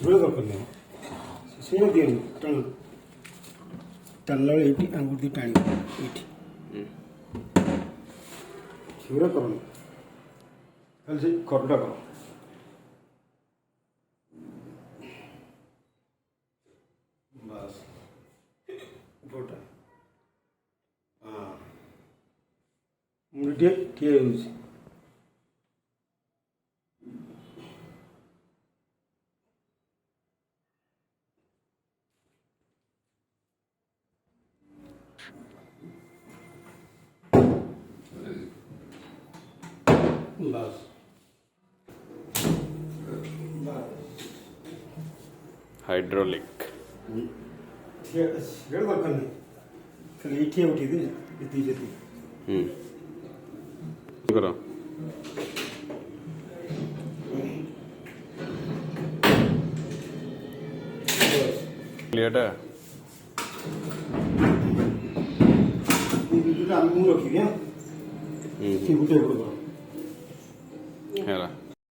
ଶିଳ ଦରକାର ନାହିଁ ଶିଳ ଦିଅନି ଟାଣ ଟାଣିଲା ବେଳେ ଏଇଠି ଆଙ୍ଗୁଠି ଦେଇ ଟାଣିବ ଏଇଠି ଶିଳ କରନି ଖାଲି ସେ କଟଟା କର ବାସ୍ ଉପରଟା ହଁ ମୁଣ୍ଡ ଟିକେ ଠିଆ ହେଉଛି ବାସ୍ ହାଇଡ୍ରୋଲିକ୍ ଶିଳ ଦରକାର ନାହିଁ ଖାଲି ଏଇଠି ଉଠେଇଦେ ଏତିକି ଯେତିକି କର କ୍ଲିୟରଟା ଭିଡ଼ିଓଟା ମୁଁ ରଖିବି ହଁ ସେ ଗୋଟେ କର ହେଲା